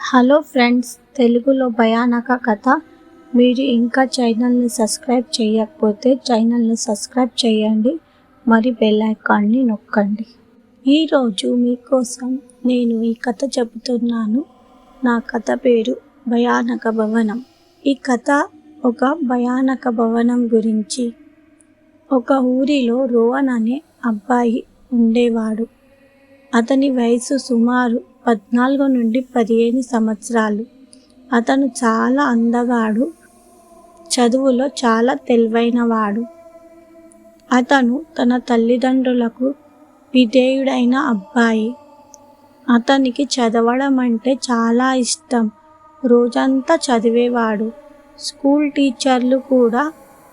Hello friends, తెలుగులో భయానక కథ. మీరు ఇంకా ఛానల్ని సబ్స్క్రైబ్ చేయకపోతే ఛానల్ని సబ్స్క్రైబ్ చేయండి, మరి బెల్ ఐకాన్ని నొక్కండి. ఈరోజు మీకోసం నేను ఈ కథ చెబుతున్నాను. నా కథ పేరు భయానక భవనం. ఈ కథ ఒక భయానక భవనం గురించి. ఒక ఊరిలో రోహన్ అనే అబ్బాయి ఉండేవాడు. అతని వయసు సుమారు 14 నుండి 15 సంవత్సరాలు. అతను చాలా అందగాడు, చదువులో చాలా తెలివైనవాడు. అతను తన తల్లిదండ్రులకు విధేయుడైన అబ్బాయి. అతనికి చదవడం అంటే చాలా ఇష్టం. రోజంతా చదివేవాడు. స్కూల్ టీచర్లు కూడా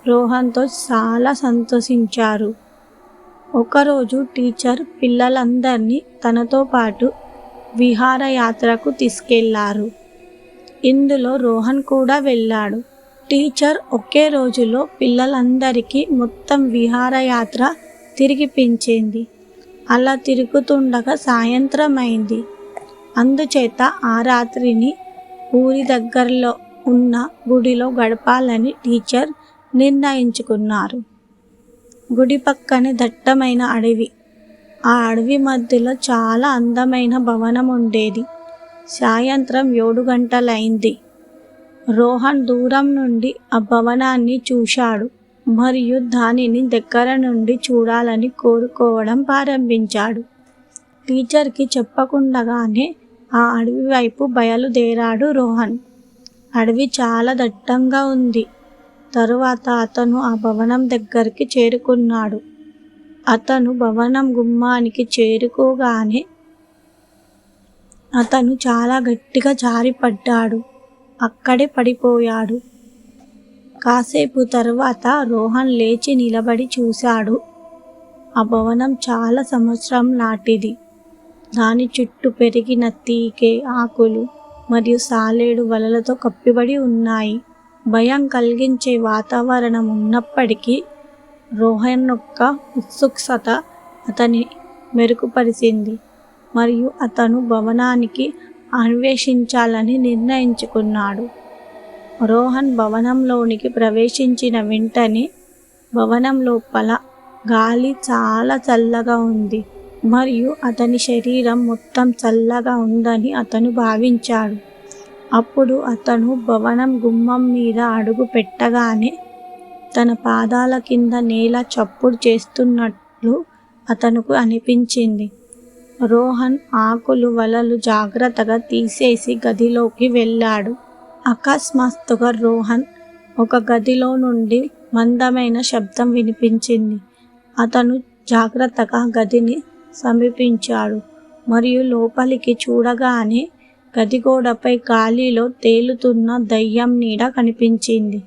రోహన్తో చాలా సంతోషించారు. ఒకరోజు టీచర్ పిల్లలందరినీ తనతో పాటు విహారయాత్రకు తీసుకెళ్లారు. ఇందులో రోహన్ కూడా వెళ్ళాడు. టీచర్ ఒకే రోజులో పిల్లలందరికీ మొత్తం విహారయాత్ర తిరిగిపించింది. అలా తిరుగుతుండగా సాయంత్రం అయింది. అందుచేత ఆ రాత్రిని ఊరి దగ్గరలో ఉన్న గుడిలో గడపాలని టీచర్ నిర్ణయించుకున్నారు. గుడి పక్కనే దట్టమైన అడవి. ఆ అడవి మధ్యలో చాలా అందమైన భవనం ఉండేది. సాయంత్రం 7 గంటలైంది. రోహన్ దూరం నుండి ఆ భవనాన్ని చూశాడు మరియు దానిని దగ్గర నుండి చూడాలని కోరుకోవడం ప్రారంభించాడు. టీచర్కి చెప్పకుండానే ఆ అడవి వైపు బయలుదేరాడు రోహన్. అడవి చాలా దట్టంగా ఉంది. తరువాత అతను ఆ భవనం దగ్గరికి చేరుకున్నాడు. అతను భవనం గుమ్మానికి చేరుకోగానే అతను చాలా గట్టిగా జారిపడ్డాడు. అక్కడే పడిపోయాడు. కాసేపు తర్వాత రోహన్ లేచి నిలబడి చూశాడు. ఆ భవనం చాలా సంవత్సరం నాటిది. దాని చుట్టూ పెరిగిన తీగె ఆకులు మరియు సాలేడు వలలతో కప్పిబడి ఉన్నాయి. భయం కలిగించే వాతావరణం ఉన్నప్పటికీ రోహన్ యొక్క ఉత్సుకత అతని మెరుగుపరిచింది మరియు అతను భవనానికి అన్వేషించాలని నిర్ణయించుకున్నాడు. రోహన్ భవనంలోనికి ప్రవేశించిన వెంటనే భవనం లోపల గాలి చాలా చల్లగా ఉంది మరియు అతని శరీరం మొత్తం చల్లగా ఉందని అతను భావించాడు. అప్పుడు అతను భవనం గుమ్మం మీద అడుగు పెట్టగానే తన పాదాల కింద నేల చప్పుడు చేస్తున్నట్లు అతనుకు అనిపించింది. రోహన్ ఆకులు వలలు జాగ్రత్తగా తీసేసి గదిలోకి వెళ్ళాడు. అకస్మాత్తుగా రోహన్ ఒక గదిలో నుండి మందమైన శబ్దం వినిపించింది. అతను జాగ్రత్తగా గదిని సమీపించాడు మరియు లోపలికి చూడగానే గది గోడపై గాలిలో తేలుతున్న దయ్యం నీడ కనిపించింది.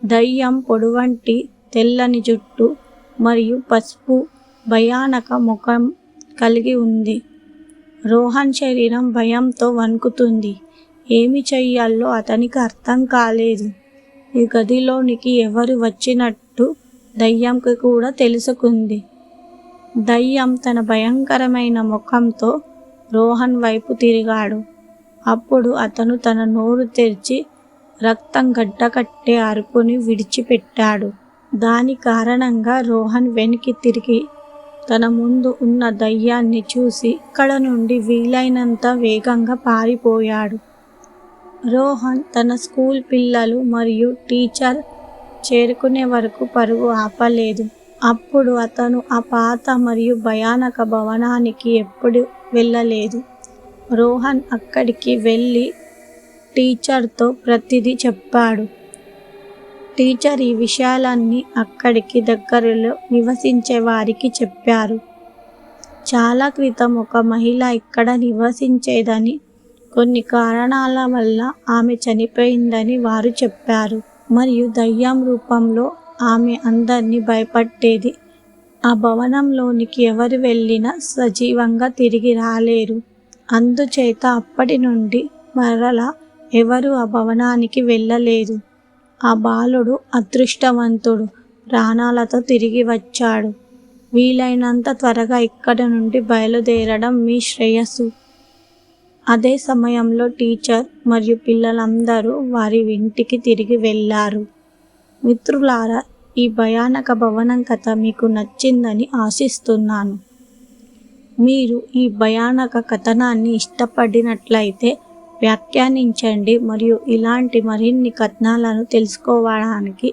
దయ్యం పొడవంటి తెల్లని జుట్టు మరియు పసుపు భయానక ముఖం కలిగి ఉంది. రోహన్ శరీరం భయంతో వణుకుతుంది. ఏమి చెయ్యాలో అతనికి అర్థం కాలేదు. ఈ గదిలోనికి ఎవరు వచ్చినట్టు దయ్యంకి కూడా తెలుసుకుంది. దయ్యం తన భయంకరమైన ముఖంతో రోహన్ వైపు తిరిగాడు. అప్పుడు అతను తన నోరు తెరిచి రక్తం గడ్డకట్టే అరుపుని విడిచిపెట్టాడు. దాని కారణంగా రోహన్ వెనక్కి తిరిగి తన ముందు ఉన్న దయ్యాన్ని చూసి అక్కడ నుండి వీలైనంత వేగంగా పారిపోయాడు. రోహన్ తన స్కూల్ పిల్లలు మరియు టీచర్ చేరుకునే వరకు పరుగు ఆపలేదు. అప్పుడు అతను ఆ పాత మరియు భయానక భవనానికి ఎప్పుడు వెళ్ళలేదు. రోహన్ అక్కడికి వెళ్ళి టీచర్తో ప్రతిదీ చెప్పాడు. టీచర్ ఈ విషయాలన్నీ అక్కడికి దగ్గరలో నివసించే వారికి చెప్పారు. చాలా క్రితం ఒక మహిళ ఇక్కడ నివసించేదని, కొన్ని కారణాల వల్ల ఆమె చనిపోయిందని వారు చెప్పారు మరియు దయ్యం రూపంలో ఆమె అందరినీ భయపట్టేది. ఆ భవనంలోనికి ఎవరు వెళ్ళినా సజీవంగా తిరిగి రాలేరు. అందుచేత అప్పటి నుండి మరలా ఎవరు ఆ భవనానికి వెళ్ళలేదు. ఆ బాలుడు అదృష్టవంతుడు, ప్రాణాలతో తిరిగి వచ్చాడు. వీలైనంత త్వరగా ఇక్కడి నుండి బయలుదేరడం మీ శ్రేయస్సు. అదే సమయంలో టీచర్ మరియు పిల్లలందరూ వారి ఇంటికి తిరిగి వెళ్ళారు. మిత్రులారా, ఈ భయానక భవనం కథ మీకు నచ్చిందని ఆశిస్తున్నాను. మీరు ఈ భయానక కథనాన్ని ఇష్టపడినట్లయితే వ్యాఖ్యానించండి మరియు ఇలాంటి మరిన్ని కథనాలను తెలుసుకోవడానికి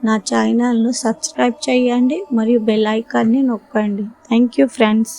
నా ఛానల్ను సబ్స్క్రైబ్ చేయండి మరియు బెల్ ఐకాన్ని నొక్కండి. Thank you friends.